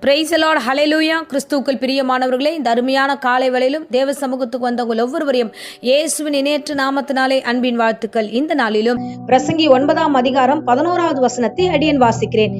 Praise the Lord, ஹல்லேலூயா. கிறிஸ்துவுக்குள் பிரியமானவர்களே, இந்த அருமையான காலை வேளையிலும் தேவ சமூகத்துக்கு வந்தவங்க ஒவ்வொருவரையும் இயேசுவின் இணையற்ற நாமத்தினாலே அன்பின் வாழ்த்துக்கள். இந்த நாளிலும் பிரசங்கி 9ஆம் அதிகாரம் 11வது வசனத்தை அடியேன் வாசிக்கிறேன்.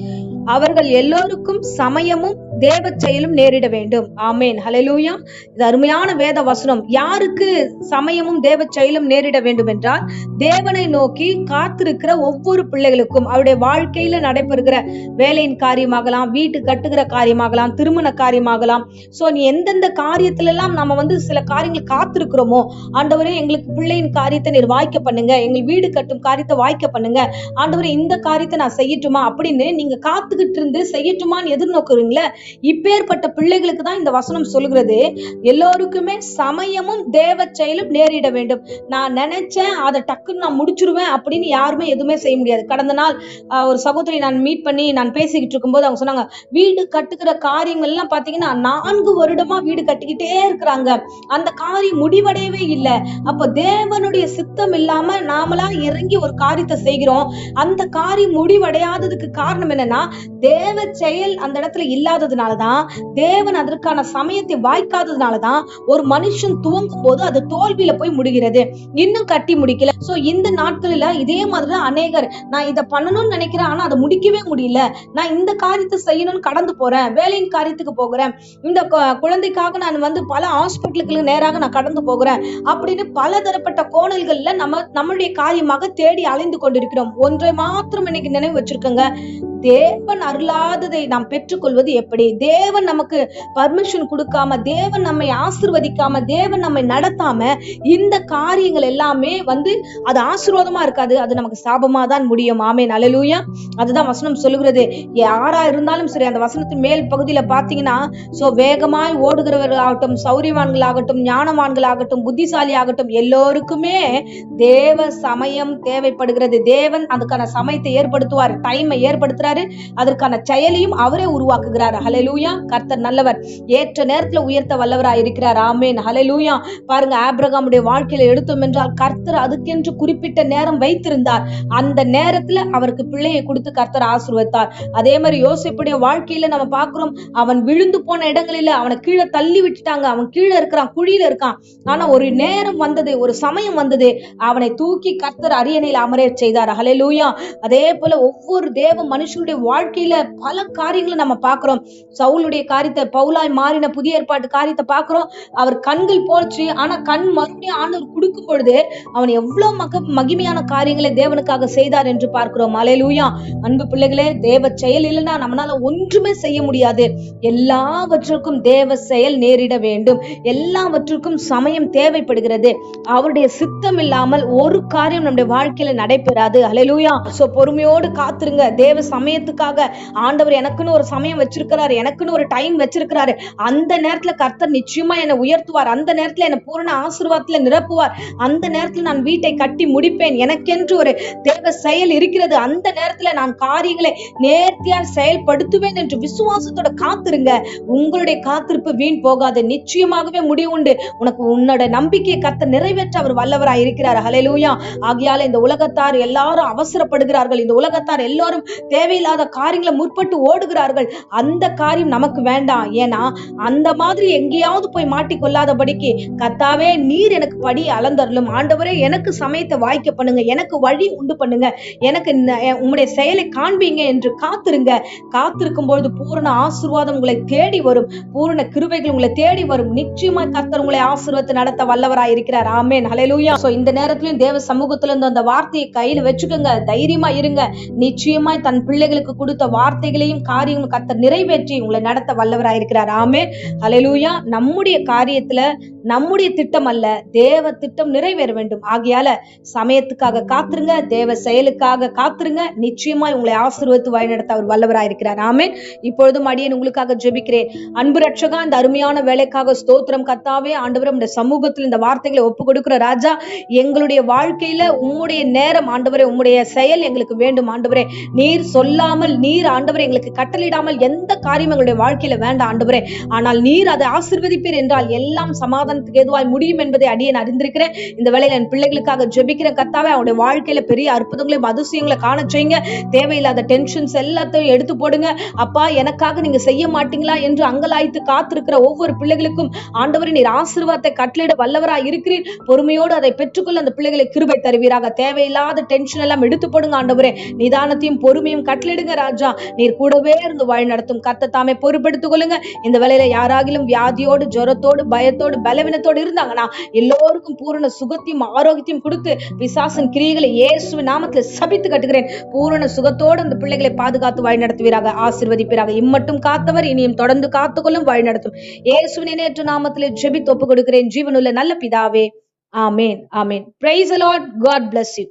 அவர்கள் எல்லோருக்கும் சமயமும் தேவ செயலும் நேரிட வேண்டும். ஆமேன், ஹல்லேலூயா. இது அருமையான வேத வசனம். யாருக்கு சமயமும் தேவ செயலும் நேரிட வேண்டும் என்றால், தேவனை நோக்கி காத்திருக்கிற ஒவ்வொரு பிள்ளைகளுக்கும். அவருடைய வாழ்க்கையில நடைபெறுகிற வேலையின் காரியமாகலாம், வீட்டு கட்டுகிற காரியமாகலாம், திருமண காரியமாகலாம். சோ நீ எந்தெந்த காரியத்துல எல்லாம் நம்ம சில காரியங்கள் காத்திருக்கிறோமோ, ஆண்டவரே எங்களுக்கு பிள்ளையின் காரியத்தை நீர் வாய்க்க பண்ணுங்க, எங்கள் வீடு கட்டும் காரியத்தை வாய்க்க பண்ணுங்க, ஆண்டவரே இந்த காரியத்தை நான் செய்யட்டுமா அப்படின்னு நீங்க காத்துக்கிட்டு இருந்து செய்யட்டுமான்னு எதிர்நோக்குறீங்களே, இப்பேற்பட்ட பிள்ளைகளுக்கு தான் இந்த வசனம் சொல்லுகிறது. எல்லோருக்குமே சமயமும் தேவ செயலும் நேரிட வேண்டும். நான் நினைச்சேன் அதை டக்குன்னு நான் முடிச்சிருவேன் அப்படின்னு யாருமே எதுவுமே செய்ய முடியாது. கடந்த நாள் ஒரு சகோதரி நான் மீட் பண்ணி நான் பேசிக்கிட்டு இருக்கும்போது அவங்க சொன்னாங்க, வீடு கட்டுக்கிற காரியங்கள் எல்லாம் பாத்தீங்கன்னா 4 வருடமா வீடு கட்டிக்கிட்டே இருக்கிறாங்க, அந்த காரியம் முடிவடையவே இல்லை. அப்ப தேவனுடைய சித்தம் இல்லாம நாமளா இறங்கி ஒரு காரியத்தை செய்கிறோம், அந்த காரியம் முடிவடையாததுக்கு காரணம் என்னன்னா, தேவ செயல் அந்த இடத்துல இல்லாததுனாலதான், தேவன் அதற்கான சமயத்தை வாய்க்காததுனாலதான் ஒரு மனுஷன் துவங்கும் போது அது தோல்வியில போய் முடிகிறது, இன்னும் கட்டி முடிக்கல. சோ இந்த நாட்களில இதே மாதிரி அநேகர், நான் இதை பண்ணணும்னு நினைக்கிறேன், ஆனா அதை முடிக்கவே முடியல, நான் இந்த காரியத்தை செய்யணும்னு கடந்து போறேன், வேலையின் காரியத்துக்கு போகிறேன், இந்த குழந்தைக்காக நான் பல ஹாஸ்பிட்டலுக்கு நேராக நான் கடந்து போகிறேன் அப்படின்னு பல தரப்பட்ட கோணல்கள்ல நம்மளுடைய காரியமாக தேடி அலைந்து கொண்டிருக்கிறோம். ஒன்றை மாத்திரம் இன்னைக்கு நினைவு வச்சிருக்கோங்க, தேவன் அருளாததை நாம் பெற்றுக்கொள்வது எப்படி? தேவன் நமக்கு பர்மிஷன் கொடுக்காம, தேவன் நம்மை ஆசீர்வதிக்காம, தேவன் நம்மை நடத்தாம இந்த காரியங்கள் எல்லாமே அது ஆசீர்வாதமா இருக்காது, அது நமக்கு சாபமா தான் முடியும். ஆமென், ஹல்லேலூயா. அதுதான் வசனம் சொல்லுகிறது. யாரா இருந்தாலும் சரி, அந்த வசனத்தின் மேல் பகுதியில பாத்தீங்கன்னா, வேகமாய் ஓடுகிறவர்களாகட்டும், சௌரியவான்களாகட்டும், ஞானவான்களாகட்டும், புத்திசாலி ஆகட்டும், எல்லோருக்குமே தேவ சமயம் தேவைப்படுகிறது. தேவன் அதுக்கான சமயத்தை ஏற்படுத்துவார், டைமை ஏற்படுத்துறாரு, அதற்கான செயலையும் அவரே உருவாக்குகிறார். ஹல்லேலூயா. கர்த்தர் நல்லவர், ஏற்ற நேரத்துல உயர்த்த வல்லவராய் இருக்கிறார். ஆமென், ஹல்லேலூயா. பாருங்க, ஆபிரகாமுடைய வாழ்க்கையில எடுத்தோம் என்றால், கர்த்தர் அதுக்கென்று குறிப்பிட்ட நேரம் வைத்திருந்தார், அந்த நேரத்துல அவருக்கு பிள்ளையை கொடுத்து கர்த்தர் ஆசீர்வதித்தார். அதே மாதிரி யோசேப்புடைய வாழ்க்கையில நம்ம பார்க்கிறோம், அவன் விழுந்து போன இடங்களில அவனை கீழே தள்ளி விட்டுட்டாங்க, அவன் கீழே இருக்கிறான், குழியில இருக்கான், ஆனா ஒரு நேரம் வந்தது, ஒரு சமயம் வந்தது, அவனை தூக்கி கர்த்தர் அரியணையில் அமர செய்தார். ஹல்லேலூயா. அதே போல ஒவ்வொரு தேவ மனுஷனுடைய வாழ்க்கையில பல காரியங்களை நம்ம பார்க்கிறோம். சவுலுடைய காரியத்தை, பவுலாய் மாறின புதிய ஏற்பாட்டு காரியத்தை பார்க்கிறோம். அவர் கண்கள் போச்சு, ஆனா கண் மறுபடியும் ஆண்டவர் கொடுக்கும் பொழுது அவன் எவ்வளவு மகிமையான காரியங்களை தேவனுக்காக செய்தார் என்று பார்க்கிறோம். ஹல்லேலூயா. அன்பு பிள்ளைகளே, தேவ செயல் இல்லைன்னா நம்மளால ஒன்றுமே செய்ய முடியாது. எல்லாவற்றுக்கும் தேவ செயல் நேரிட வேண்டும், எல்லாவற்றுக்கும் சமயம் தேவைப்படுகிறது. அவருடைய சித்தம் இல்லாமல் ஒரு காரியம் நம்முடைய வாழ்க்கையில நடைபெறாது. ஹல்லேலூயா. சோ பொறுமையோடு காத்துருங்க. தேவ சமயத்துக்காக ஆண்டவர் எனக்குன்னு ஒரு சமயம் வச்சிருக்கிறாரு, எனக்குன்னு ஒரு டைம் வச்சிருக்கிறாரு, அந்த நேரத்துல கர்த்தர் நிச்சயமா என்னை உயர்த்துவார், அந்த நேரத்துல என்னை பூரண ஆசீர்வாதத்துல நிரப்புவார், அந்த நேரத்துல நான் வீட்டை கட்டி முடிப்பேன், எனக்கென்று ஒரு தேவ செயல் இருக்கிறது, அந்த நேரத்துல நான் காரியங்களை நேர்த்தியா செயல்படுத்துவேன் என்று விசுவாசத்தோட காத்திருங்க. உங்களுடைய காத்திருப்பு வீண் போகாது, நிச்சயமாகவே முடிவு உண்டு. உனக்கு உன்னோட நம்பிக்கையை கர்த்தர் நிறைவேற்ற அவர் வல்லவராய் இருக்கிறார். ஹல்லேலூயா. ஆகையால இந்த உலகத்தார் எல்லாரும் அவசரப்படுகிறார்கள், இந்த உலகத்தார் எல்லாரும் தேவையில்லாத காரியங்களை முற்பட்டு ஓடுகிறார்கள். அந்த காரியம் நமக்கு வேண்டாம். ஏன்னா அந்த மாதிரி எங்கேயாவது போய் மாட்டிக்கொள்ளாதபடிக்கு, கர்த்தாவே நீர் எனக்கு படி அளந்தருளும், ஆண்டவரே எனக்கு சமயத்தை வாய்க்க பண்ணுங்க, எனக்கு வழி உண்டு பண்ணுங்க, எனக்கு உங்களுடைய செயலை காண்பீங்க என்று காத்திருங்க. காத்திருக்கும் பொழுது பூரண ஆசீர்வாதம் உங்களை தேடி வரும், பூரண கிருபைகள் உங்களை தேடி வரும். நிச்சயமா கர்த்தர் உங்களை ஆசீர்வாதத்தை நடத்த வல்லவராய் இருக்கிறார். ஆமென், ஹல்லேலூயா. சோ இந்த நேரத்திலும் தேவ சமூகத்துல இருந்து அந்த வார்த்தையை கையில வச்சுக்கோங்க, தைரியமா இருங்க. நிச்சயமா தன் பிள்ளைகளுக்கு கொடுத்த வார்த்தைகளையும் காரியங்களும் கர்த்தர் நிறைவேற்றி உங்களை நடத்த வல்லவராய் இருக்கிறார். ஆமென், ஹல்லேலூயா. நம்முடைய காரியத்துல நம்முடைய திட்டம் அல்ல, தேவ திட்டம் நிறைவேற வேண்டும். ஆகையால சமயத்துக்காக காத்துருங்க, தேவ செயலுக்காக காத்துருங்க. நிச்சயமா உங்களை ஆசீர்வதித்து வழிநடத்த அவர் வல்லவராய் இருக்கிறார். ஆமென். இப்பொழுதும் அடியேன் உங்களுக்காக ஜெபிக்கிறேன். அன்பு ரட்சகா, இந்த அருமையான வேலைக்காக ஸ்தோத்திரம். கர்த்தாவே, ஆண்டவரே, உம்முடைய சமூகத்தில் இந்த வார்த்தைகளை ஒப்பு கொடுக்கிற ராஜா, எங்களுடைய வாழ்க்கையில உம்முடைய நேரம் ஆண்டவரே, உம்முடைய செயல் எங்களுக்கு வேண்டும் ஆண்டவரே. நீர் சொல்லாமல், நீர் ஆண்டவரே எங்களுக்கு கட்டளையிடாமல் எந்த காரியம் எங்களுடைய வாழ்க்கையில வேண்டாம் ஆண்டவரே. ஆனால் நீர் அதை ஆசீர்வதிப்பீர் என்றால் எல்லாம் சமாதானம் சமாதானத்துக்கு ஏதுவாய் முடியும் என்பதை அடியேன் அறிந்திருக்கிறேன். இந்த வேளையில என் பிள்ளைகளுக்காக ஜெபிக்கிறேன் கர்த்தாவே. அவனுடைய வாழ்க்கையில பெரிய அற்புதங்களையும் அதிசயங்களை காண செய்யுங்க. தேவையில்லாத டென்ஷன்ஸ் எல்லாத்தையும் எடுத்து போடுங்க. அப்பா, எனக்காக நீங்க செய்ய மாட்டீங்களா என்று அங்கலாய்த்து காத்திருக்கிற ஒவ்வொரு பிள்ளைகளுக்கும் ஆண்டவரே நீர் ஆசீர்வாதத்தை கட்டளையிட வல்லவராய் இருக்கிறீர். பொறுமையோடு அதை பெற்றுக்கொள்ள அந்த பிள்ளைகளை கிருபை தருவீராக. தேவையில்லாத டென்ஷன் எல்லாம் எடுத்து போடுங்க ஆண்டவரே. நிதானத்தையும் பொறுமையும் கட்டளையிடுங்க ராஜா. நீர் கூடவே இருந்து வழி நடத்தும். கர்த்தர் தாமே பொறுப்பெடுத்துக் கொள்ளுங்க. இந்த வேளையில யாராகிலும் வியாதியோடு, ஜுரத்தோடு, பயத்தோடு, பலவீனத்தோடு இருந்தாங்கன்னா எல்லோருக்கும் பூரண சுகத்தையும் ஆரோக்கியத்தையும் கொடுத்து பிசாசின் கிரியைகளை இயேசுவின் நாமத்தில் சபித்து கட்டுகிறேன். பூரண சுகத்தோடு அந்த பிள்ளைகளை பாதுகாத்து வழி நடத்துவீராக, ஆசீர்வதிப்பீராக. இம்மட்டும் காத்தவர் இனியும் தொடர்ந்து காத்துக்கொள்ளும் வழி நடத்தும். இயேசுவின் இணையற்ற நாமத்திலே ஜெபித்து ஒப்புக் கொடுக்கிறேன் ஜீவனுள்ள நல்ல பிதாவே. ஆமேன், ஆமேன். Praise the Lord. God bless you.